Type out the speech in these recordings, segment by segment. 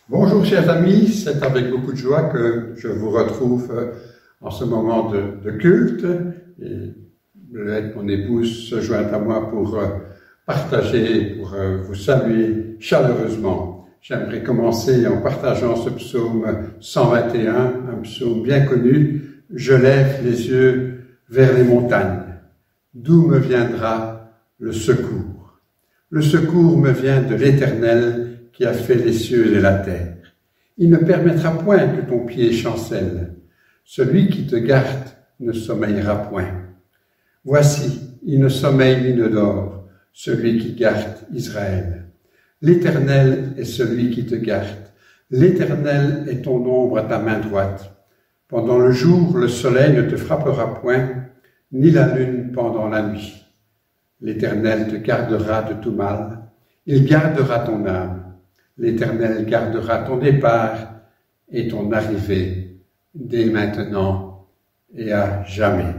Bonjour chers amis, c'est avec beaucoup de joie que je vous retrouve en ce moment de culte. Et mon épouse se joint à moi pour partager, pour vous saluer chaleureusement. J'aimerais commencer en partageant ce psaume 121, un psaume bien connu. Je lève les yeux vers les montagnes. D'où me viendra le secours? Le secours me vient de l'Éternel qui a fait les cieux et la terre. Il ne permettra point que ton pied chancelle. Celui qui te garde ne sommeillera point. Voici, il ne sommeille ni ne dort, celui qui garde Israël. L'Éternel est celui qui te garde. L'Éternel est ton ombre à ta main droite. Pendant le jour, le soleil ne te frappera point, ni la lune pendant la nuit. L'Éternel te gardera de tout mal. Il gardera ton âme. L'Éternel gardera ton départ et ton arrivée dès maintenant et à jamais.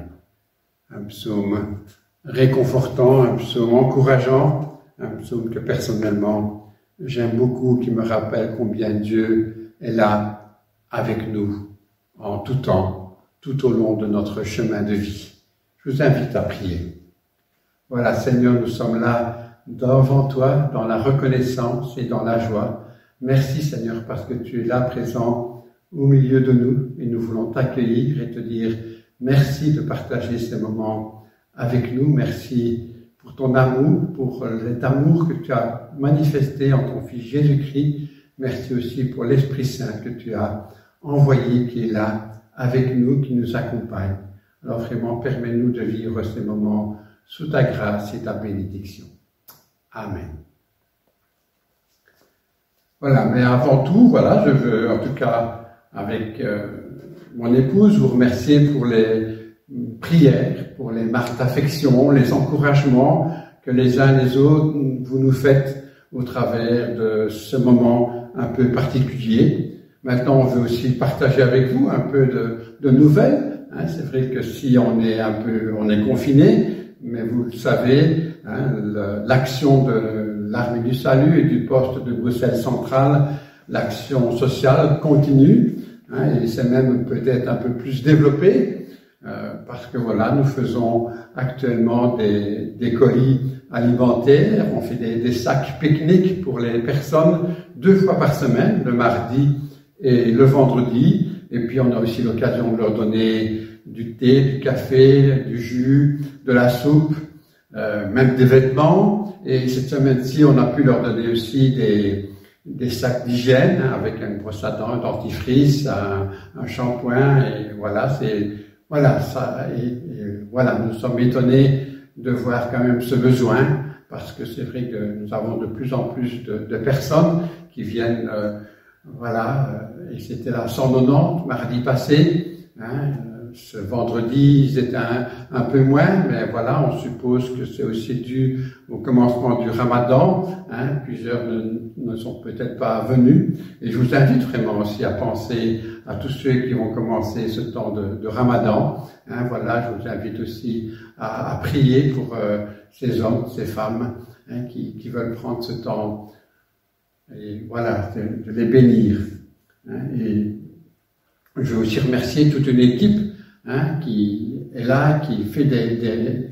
Un psaume réconfortant, un psaume encourageant, un psaume que personnellement j'aime beaucoup, qui me rappelle combien Dieu est là avec nous en tout temps, tout au long de notre chemin de vie. Je vous invite à prier. Voilà, Seigneur, nous sommes là devant toi, dans la reconnaissance et dans la joie. Merci Seigneur, parce que tu es là présent au milieu de nous et nous voulons t'accueillir et te dire merci de partager ces moments avec nous. Merci pour ton amour, pour cet amour que tu as manifesté en ton Fils Jésus-Christ. Merci aussi pour l'Esprit Saint que tu as envoyé, qui est là avec nous, qui nous accompagne. Alors vraiment, permets-nous de vivre ces moments sous ta grâce et ta bénédiction. Amen. Voilà, mais avant tout, voilà, je veux en tout cas avec mon épouse vous remercier pour les prières, pour les marques d'affection, les encouragements que les uns et les autres vous nous faites au travers de ce moment un peu particulier. Maintenant, on veut aussi partager avec vous un peu de nouvelles. Hein. C'est vrai que si on est confiné, mais vous le savez, hein, l'action de l'Armée du Salut et du poste de Bruxelles Centrale, l'action sociale continue, hein, et c'est même peut-être un peu plus développé, parce que voilà, nous faisons actuellement des colis alimentaires, on fait des sacs pique-nique pour les personnes 2 fois par semaine, le mardi et le vendredi, et puis on a aussi l'occasion de leur donner du thé, du café, du jus, de la soupe, même des vêtements. Et cette semaine-ci, on a pu leur donner aussi des sacs d'hygiène avec une brosse à dents, un dentifrice, un shampoing. Et voilà, voilà, nous sommes étonnés de voir quand même ce besoin, parce que c'est vrai que nous avons de plus en plus de personnes qui viennent, et c'était la 190 mardi passé, hein. Ce vendredi, ils étaient un peu moins, mais voilà, on suppose que c'est aussi dû au commencement du Ramadan. Hein, plusieurs ne sont peut-être pas venus. Et je vous invite vraiment aussi à penser à tous ceux qui vont commencer ce temps de Ramadan. Hein, voilà, je vous invite aussi à prier pour ces hommes, ces femmes, hein, qui veulent prendre ce temps. Et voilà, de les bénir. Hein, et je veux aussi remercier toute une équipe, hein, qui est là, qui fait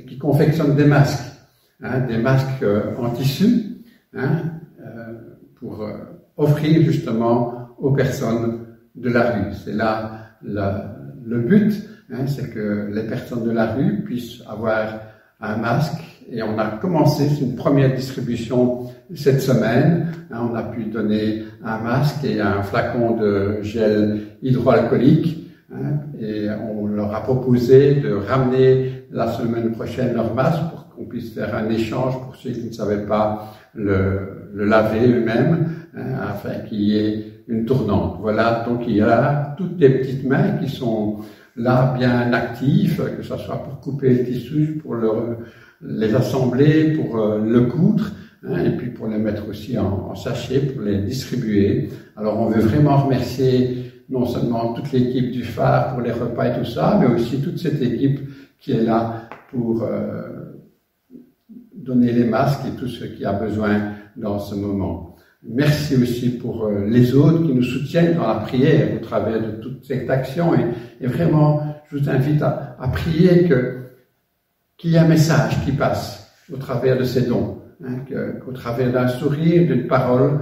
qui confectionne des masques, hein, des masques en tissu, hein, pour offrir justement aux personnes de la rue. C'est là le but, hein, c'est que les personnes de la rue puissent avoir un masque. Et on a commencé une première distribution cette semaine. Hein, on a pu donner un masque et un flacon de gel hydroalcoolique. Hein, et on leur a proposé de ramener la semaine prochaine leur masque pour qu'on puisse faire un échange pour ceux qui ne savaient pas le laver eux-mêmes, hein, afin qu'il y ait une tournante. Voilà, donc il y a toutes des petites mains qui sont là bien actives, que ce soit pour couper le tissu, pour les assembler, pour le coudre, hein, et puis pour les mettre aussi en sachet, pour les distribuer. Alors on veut vraiment remercier non seulement toute l'équipe du phare pour les repas et tout ça, mais aussi toute cette équipe qui est là pour donner les masques et tout ce qui a besoin dans ce moment. Merci aussi pour les autres qui nous soutiennent dans la prière au travers de toute cette action. Et vraiment, je vous invite à prier qu'il y ait un message qui passe au travers de ces dons. Qu'au travers d'un sourire, d'une parole,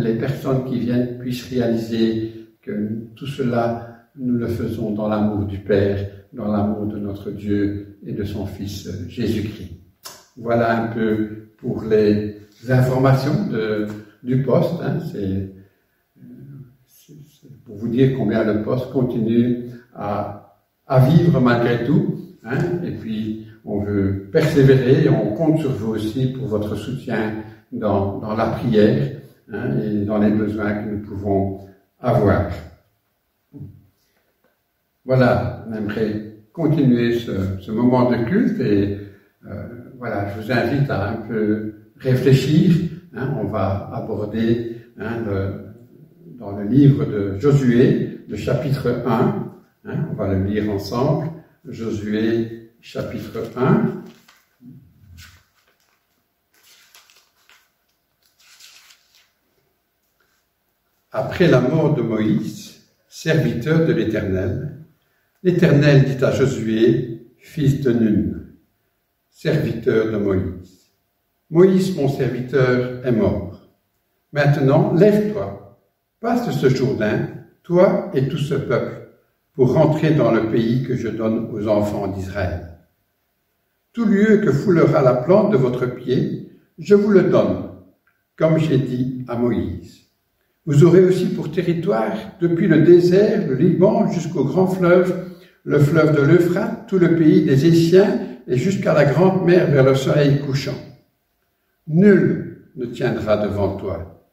les personnes qui viennent puissent réaliser que tout cela, nous le faisons dans l'amour du Père, dans l'amour de notre Dieu et de son Fils Jésus-Christ. Voilà un peu pour les informations du poste. C'est pour vous dire combien le poste continue à vivre malgré tout. Et puis, on veut persévérer et on compte sur vous aussi pour votre soutien dans la prière et dans les besoins que nous pouvons avoir. Voilà, on aimerait continuer ce moment de culte et voilà, je vous invite à un peu réfléchir. On va aborder dans le livre de Josué, le chapitre 1. On va le lire ensemble. Josué, chapitre 1. Après la mort de Moïse, serviteur de l'Éternel, l'Éternel dit à Josué, fils de Nun, serviteur de Moïse, Moïse, mon serviteur, est mort. Maintenant, lève-toi, passe ce Jourdain, toi et tout ce peuple, pour rentrer dans le pays que je donne aux enfants d'Israël. Tout lieu que foulera la plante de votre pied, je vous le donne, comme j'ai dit à Moïse. Vous aurez aussi pour territoire, depuis le désert, le Liban, jusqu'au grand fleuve, le fleuve de l'Euphrate, tout le pays des Essiens, et jusqu'à la grande mer vers le soleil couchant. Nul ne tiendra devant toi.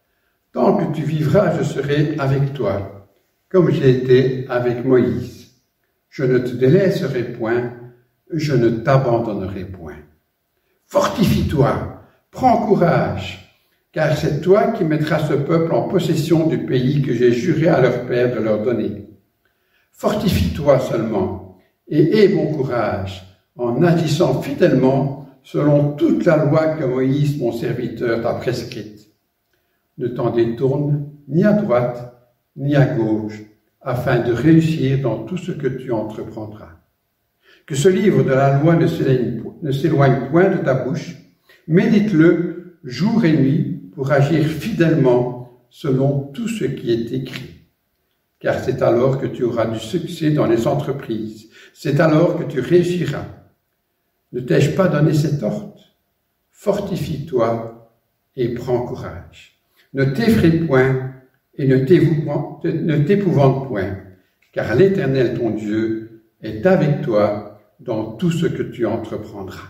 Tant que tu vivras, je serai avec toi, comme j'ai été avec Moïse. Je ne te délaisserai point, je ne t'abandonnerai point. Fortifie-toi, prends courage, car c'est toi qui mettras ce peuple en possession du pays que j'ai juré à leur père de leur donner. Fortifie-toi seulement, et aie bon courage, en agissant fidèlement selon toute la loi que Moïse, mon serviteur, t'a prescrite. Ne t'en détourne ni à droite, ni à gauche, afin de réussir dans tout ce que tu entreprendras. Que ce livre de la loi ne s'éloigne point de ta bouche, médite-le jour et nuit pour agir fidèlement selon tout ce qui est écrit. Car c'est alors que tu auras du succès dans les entreprises, c'est alors que tu réussiras. Ne t'ai-je pas donné cet ordre? Fortifie-toi et prends courage. Ne t'effraie point et ne t'épouvante point, car l'Éternel ton Dieu est avec toi dans tout ce que tu entreprendras.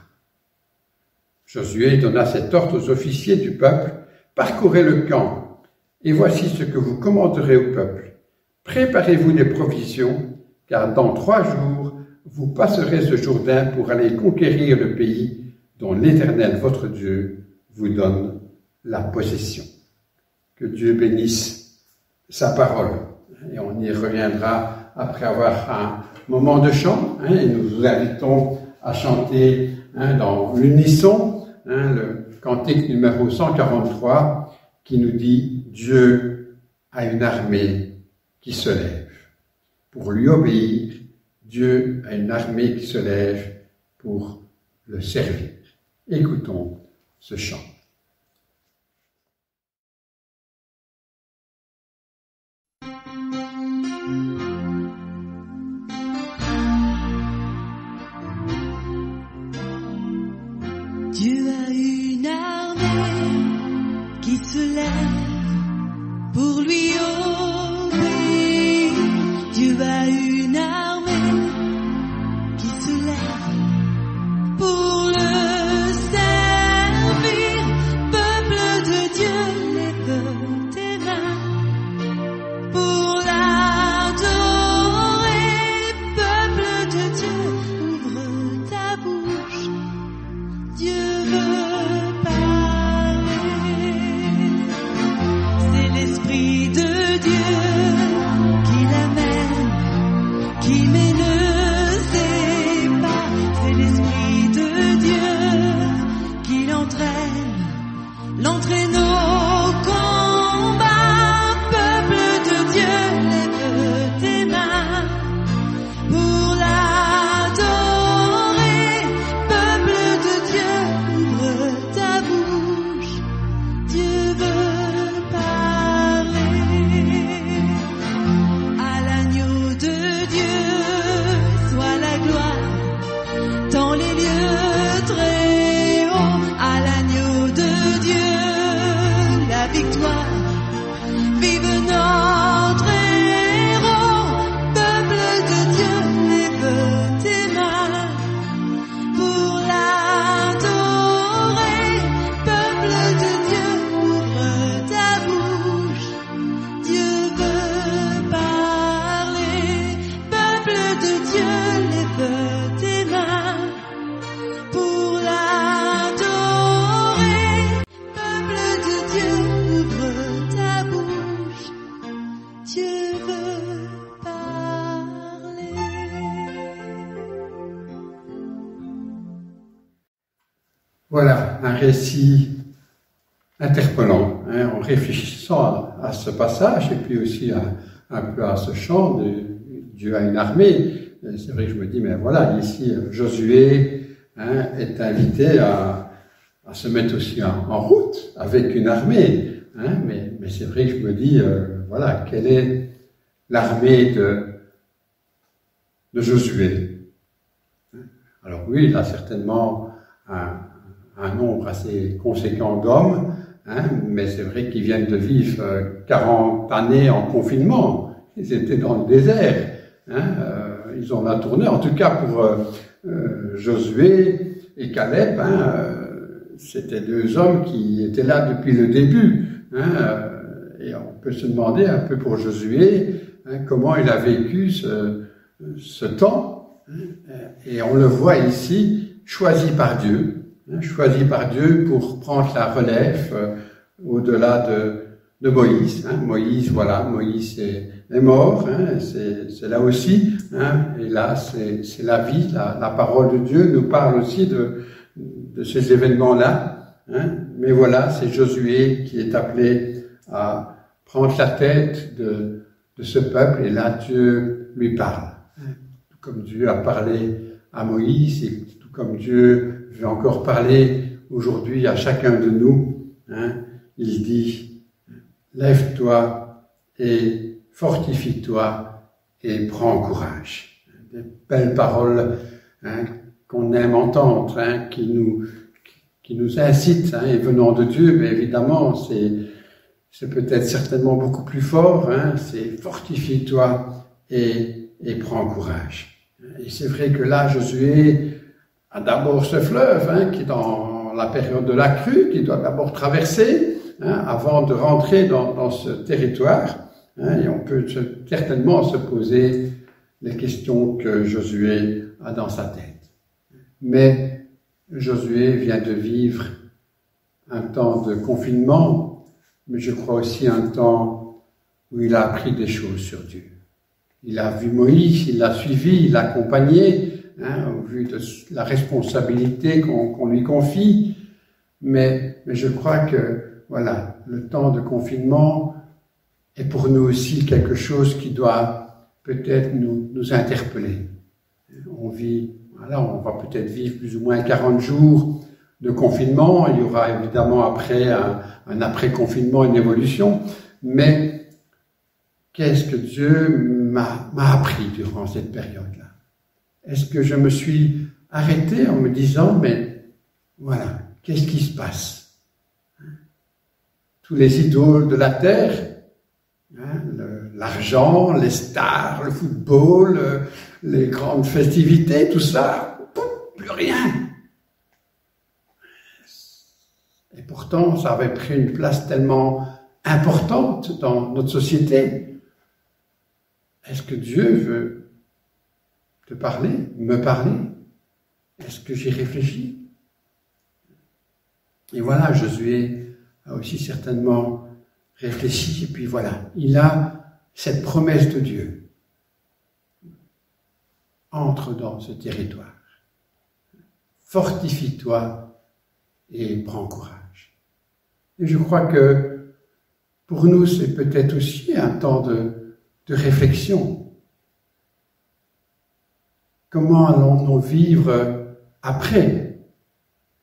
Josué donna cet ordre aux officiers du peuple, parcourez le camp, et voici ce que vous commanderez au peuple. Préparez-vous des provisions, car dans 3 jours, vous passerez ce Jourdain pour aller conquérir le pays dont l'Éternel, votre Dieu, vous donne la possession. Que Dieu bénisse sa parole. Et on y reviendra après avoir un moment de chant. Et nous vous invitons à chanter dans l'unisson, le cantique numéro 143, qui nous dit « Dieu a une armée qui se lève ». Pour lui obéir, Dieu a une armée qui se lève pour le servir. Écoutons ce chant. Dieu a une armée qui se lève pour lui obéir. Dieu a une armée qui se lève pour le servir. Peuple de Dieu, lève tes mains pour l'adorer. Peuple de Dieu, ouvre ta bouche. Dieu veut parler. Voilà, un récit interpellant, hein, en réfléchissant à ce passage et puis aussi un peu à ce chant de Dieu a une armée. C'est vrai que je me dis, mais voilà, ici Josué est invité à se mettre aussi en route avec une armée. Hein, mais c'est vrai que je me dis, voilà, quelle est l'armée de Josué? Alors oui, il a certainement un nombre assez conséquent d'hommes, hein, mais c'est vrai qu'ils viennent de vivre 40 années en confinement. Ils étaient dans le désert. Hein, ils ont la tournée. En tout cas, pour Josué et Caleb, c'était deux hommes qui étaient là depuis le début. Hein, et on peut se demander un peu pour Josué comment il a vécu ce temps. Et on le voit ici, choisi par Dieu pour prendre la relève au-delà de Moïse. Moïse, voilà, Moïse est mort, c'est là aussi, et là c'est la vie, la parole de Dieu nous parle aussi de ces événements-là. Mais voilà, c'est Josué qui est appelé à prendre la tête de ce peuple, et là Dieu lui parle. Tout comme Dieu a parlé à Moïse, et tout comme Dieu veut encore parler aujourd'hui à chacun de nous, il dit, lève-toi et fortifie-toi et prends courage. Des belles paroles qu'on aime entendre, qui nous incitent, et venant de Dieu, mais évidemment, c'est peut-être certainement beaucoup plus fort, c'est fortifie-toi et prends courage. Et c'est vrai que là, Josué a d'abord ce fleuve, qui est dans la période de la crue, qu'il doit d'abord traverser, avant de rentrer dans ce territoire. Et on peut certainement se poser les questions que Josué a dans sa tête. Mais Josué vient de vivre un temps de confinement, mais je crois aussi un temps où il a appris des choses sur Dieu. Il a vu Moïse, il l'a suivi, il l'a accompagné, au vu de la responsabilité qu'on lui confie. Mais je crois que, voilà, le temps de confinement est pour nous aussi quelque chose qui doit peut-être nous interpeller. On va peut-être vivre plus ou moins 40 jours de confinement. Il y aura évidemment après un après-confinement, une évolution. Mais qu'est-ce que Dieu m'a appris durant cette période-là? Est-ce que je me suis arrêté en me disant, mais voilà, qu'est-ce qui se passe? Tous les idoles de la terre, l'argent, les stars, le football, les grandes festivités, tout ça, plus rien. Et pourtant, ça avait pris une place tellement importante dans notre société. Est-ce que Dieu veut te parler, me parler? Est-ce que j'y réfléchis? Et voilà, Josué a aussi certainement réfléchi, et puis voilà, il a cette promesse de Dieu. Entre dans ce territoire. Fortifie-toi et prends courage. Et je crois que pour nous, c'est peut-être aussi un temps de réflexion. Comment allons-nous vivre après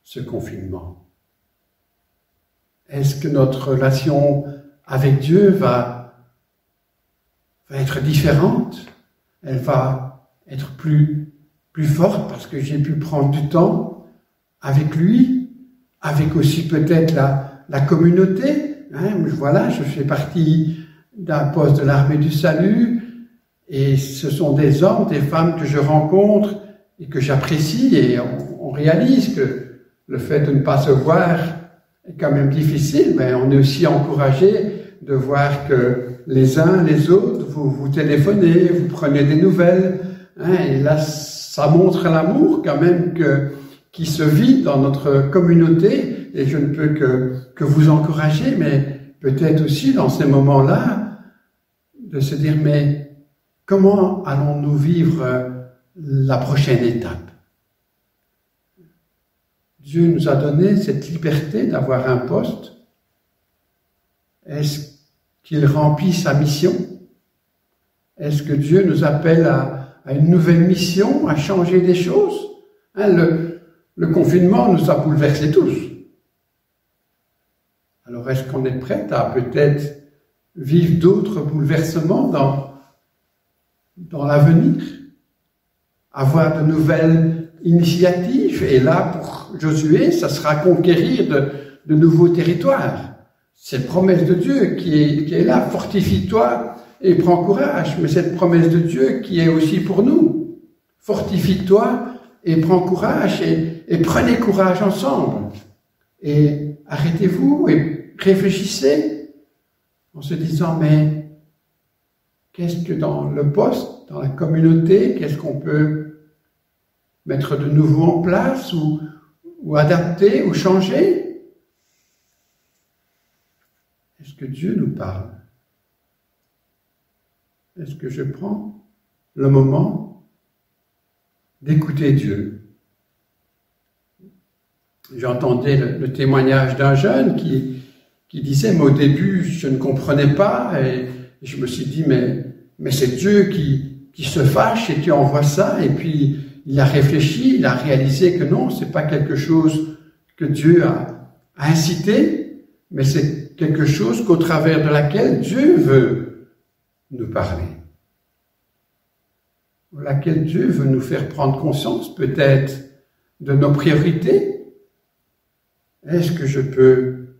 ce confinement? Est-ce que notre relation avec Dieu va être différente? Elle va être plus forte parce que j'ai pu prendre du temps avec lui, avec aussi peut-être la communauté. Voilà, je fais partie d'un poste de l'armée du salut, et ce sont des hommes, des femmes que je rencontre et que j'apprécie, et on réalise que le fait de ne pas se voir est quand même difficile, mais on est aussi encouragé de voir que les uns, les autres, vous téléphonez, vous prenez des nouvelles, et là, ça montre l'amour quand même qui se vit dans notre communauté, et je ne peux que vous encourager, mais peut-être aussi dans ces moments-là, de se dire, mais comment allons-nous vivre la prochaine étape? Dieu nous a donné cette liberté d'avoir un poste? Est-ce qu'il remplit sa mission? Est-ce que Dieu nous appelle à une nouvelle mission, à changer des choses? Le confinement nous a bouleversés tous. Alors est-ce qu'on est prêt à peut-être vivre d'autres bouleversements dans l'avenir? Avoir de nouvelles initiatives? Et là, pour Josué, ça sera conquérir de nouveaux territoires. C'est la promesse de Dieu qui est là. Fortifie-toi et prends courage. Mais cette promesse de Dieu qui est aussi pour nous. Fortifie-toi et prends courage et prenez courage ensemble. Et arrêtez-vous et réfléchissez en se disant, mais qu'est-ce que dans le poste, dans la communauté, qu'est-ce qu'on peut mettre de nouveau en place ou adapter ou changer? Est-ce que Dieu nous parle? Est-ce que je prends le moment d'écouter Dieu? J'entendais le témoignage d'un jeune qui disait, mais au début, je ne comprenais pas, et je me suis dit, mais c'est Dieu qui se fâche et qui envoie ça, et puis il a réfléchi, il a réalisé que non, c'est pas quelque chose que Dieu a incité, mais c'est quelque chose qu'au travers de laquelle Dieu veut nous parler. Laquelle Dieu veut nous faire prendre conscience peut-être de nos priorités. Est-ce que je peux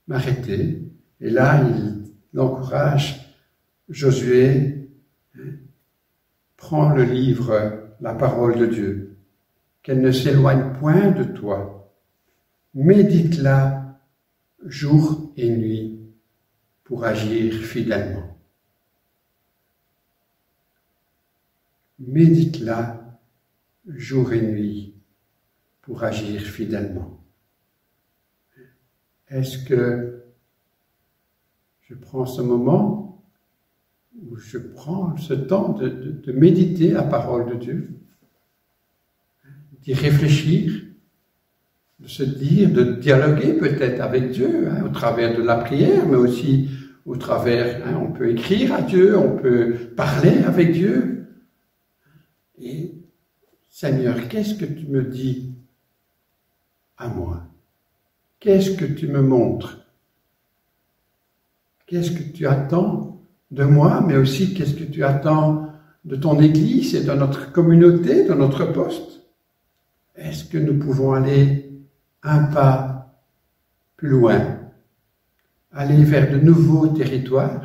m'arrêter? Et là, il encourage Josué, prends le livre, la parole de Dieu, qu'elle ne s'éloigne point de toi. Médite-la jour et nuit pour agir fidèlement. Médite-la jour et nuit pour agir fidèlement. Est-ce que je prends ce moment où je prends ce temps de méditer la parole de Dieu, d'y réfléchir, de se dire, de dialoguer peut-être avec Dieu, au travers de la prière, mais aussi au travers, on peut écrire à Dieu, on peut parler avec Dieu. Et Seigneur, qu'est-ce que tu me dis à moi? Qu'est-ce que tu me montres? Qu'est-ce que tu attends de moi, mais aussi qu'est-ce que tu attends de ton Église et de notre communauté, de notre poste? Est-ce que nous pouvons aller un pas plus loin, aller vers de nouveaux territoires,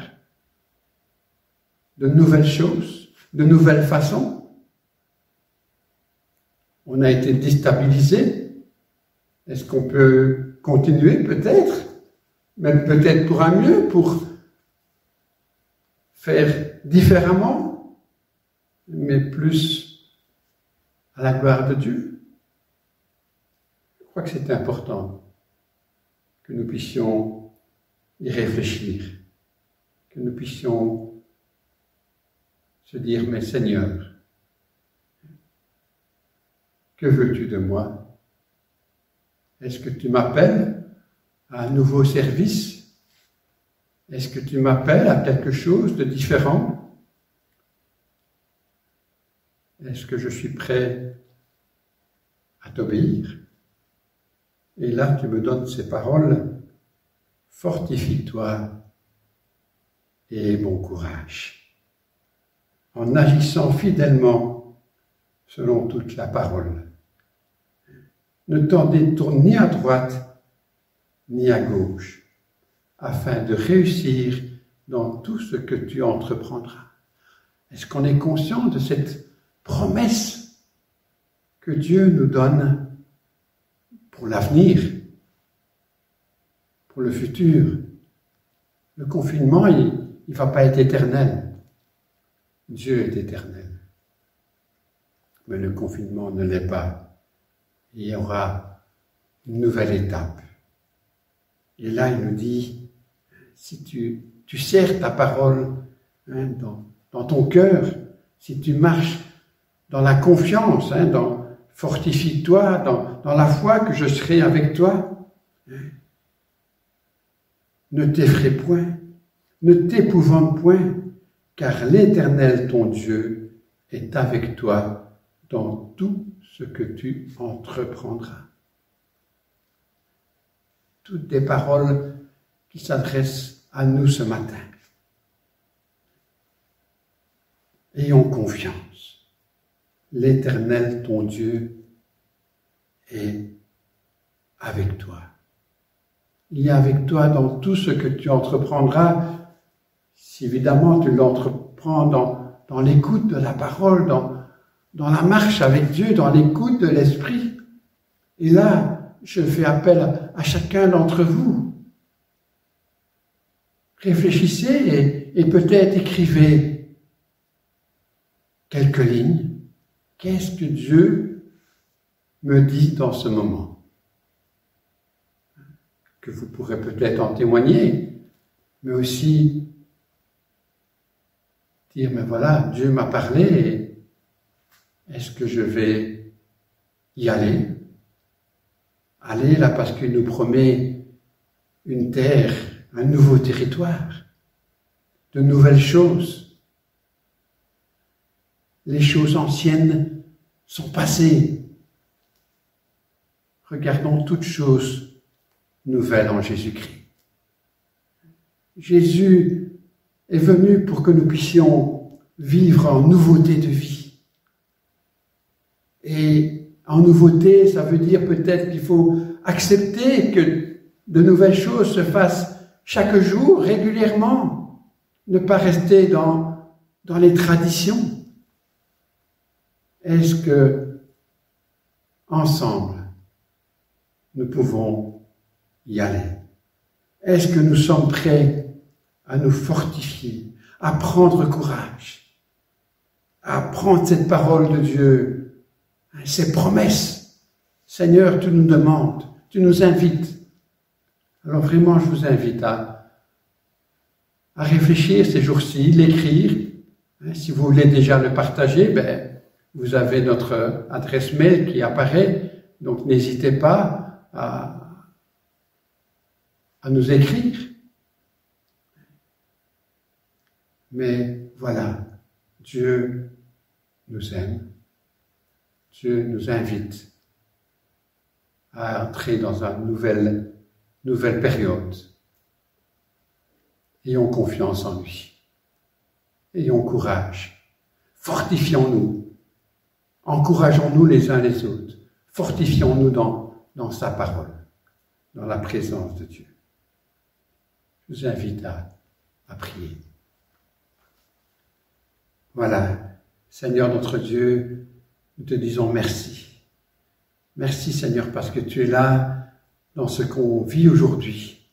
de nouvelles choses, de nouvelles façons? On a été déstabilisé. Est-ce qu'on peut continuer peut-être, même peut-être pour un mieux, pour faire différemment, mais plus à la gloire de Dieu? Je crois que c'est important que nous puissions y réfléchir, que nous puissions se dire, mais Seigneur, que veux-tu de moi? Est-ce que tu m'appelles à un nouveau service? Est-ce que tu m'appelles à quelque chose de différent? Est-ce que je suis prêt à t'obéir? Et là, tu me donnes ces paroles, fortifie-toi et aie bon courage, en agissant fidèlement selon toute la parole. Ne t'en détourne ni à droite ni à gauche, afin de réussir dans tout ce que tu entreprendras. Est-ce qu'on est conscient de cette promesse que Dieu nous donne pour l'avenir, pour le futur? Le confinement, il ne va pas être éternel. Dieu est éternel. Mais le confinement ne l'est pas. Il y aura une nouvelle étape. Et là, il nous dit, si tu serres ta parole dans ton cœur, si tu marches dans la confiance, fortifie-toi dans la foi que je serai avec toi. Ne t'effraie point, ne t'épouvante point, car l'Éternel, ton Dieu, est avec toi dans tout ce que tu entreprendras. Toutes des paroles qui s'adressent à nous ce matin. Ayons confiance. L'Éternel, ton Dieu, est avec toi. Il est avec toi dans tout ce que tu entreprendras. Si évidemment tu l'entreprends dans l'écoute de la parole, dans la marche avec Dieu, dans l'écoute de l'Esprit. Et là, je fais appel à chacun d'entre vous. Réfléchissez et peut-être écrivez quelques lignes. Qu'est-ce que Dieu me dit dans ce moment? Que vous pourrez peut-être en témoigner, mais aussi dire, mais voilà, Dieu m'a parlé, est-ce que je vais y aller? Aller là parce qu'il nous promet une terre, un nouveau territoire, de nouvelles choses. Les choses anciennes sont passées. Regardons toutes choses nouvelles en Jésus-Christ. Jésus est venu pour que nous puissions vivre en nouveauté de vie. Et en nouveauté, ça veut dire peut-être qu'il faut accepter que de nouvelles choses se fassent chaque jour, régulièrement. Ne pas rester dans les traditions. Est-ce que, ensemble, nous pouvons y aller? Est-ce que nous sommes prêts à nous fortifier, à prendre courage, à prendre cette parole de Dieu, ces promesses? Seigneur, tu nous demandes, tu nous invites. Alors vraiment, je vous invite à réfléchir ces jours-ci, l'écrire. Si vous voulez déjà le partager, vous avez notre adresse mail qui apparaît, donc n'hésitez pas à nous écrire. Mais voilà, Dieu nous aime, Dieu nous invite à entrer dans une nouvelle période. Ayons confiance en lui. Ayons courage. Fortifions-nous. Encourageons-nous les uns les autres. Fortifions-nous dans sa parole, dans la présence de Dieu. Je vous invite à prier. Voilà, Seigneur notre Dieu, nous te disons merci. Merci Seigneur parce que tu es là dans ce qu'on vit aujourd'hui,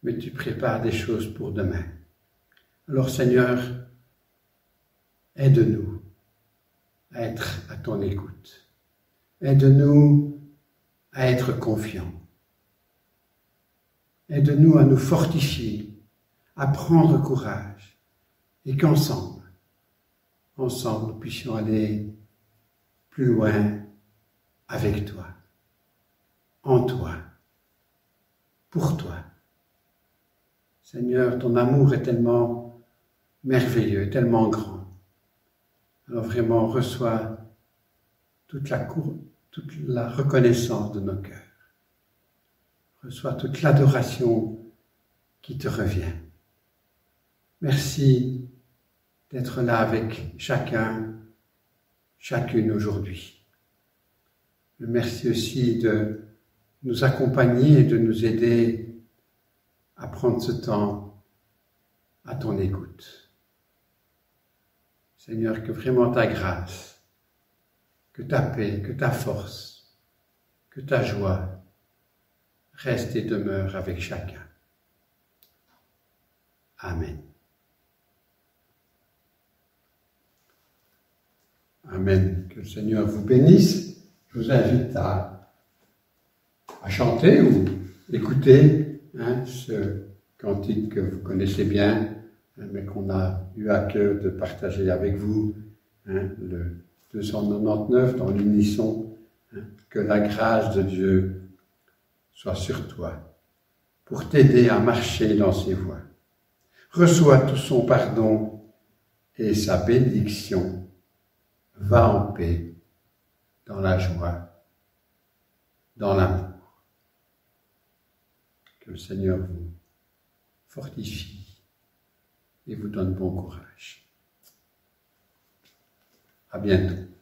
mais tu prépares des choses pour demain. Alors Seigneur, aide-nous à être à ton écoute. Aide-nous à être confiants. Aide-nous à nous fortifier, à prendre courage, et qu'ensemble, nous puissions aller plus loin avec toi, en toi, pour toi. Seigneur, ton amour est tellement merveilleux, tellement grand. Alors vraiment, reçois toute la reconnaissance de nos cœurs. Reçois toute l'adoration qui te revient. Merci d'être là avec chacun, chacune aujourd'hui. Merci aussi de nous accompagner et de nous aider à prendre ce temps à ton écoute. Seigneur, que vraiment ta grâce, que ta paix, que ta force, que ta joie reste et demeure avec chacun. Amen. Amen. Que le Seigneur vous bénisse. Je vous invite à chanter ou écouter ce cantique que vous connaissez bien, mais qu'on a eu à cœur de partager avec vous, le 299 dans l'unisson Que la grâce de Dieu soit sur toi pour t'aider à marcher dans ses voies. Reçois tout son pardon et sa bénédiction. Va en paix, dans la joie, dans l'amour. Que le Seigneur vous fortifie et vous donne bon courage. À bientôt.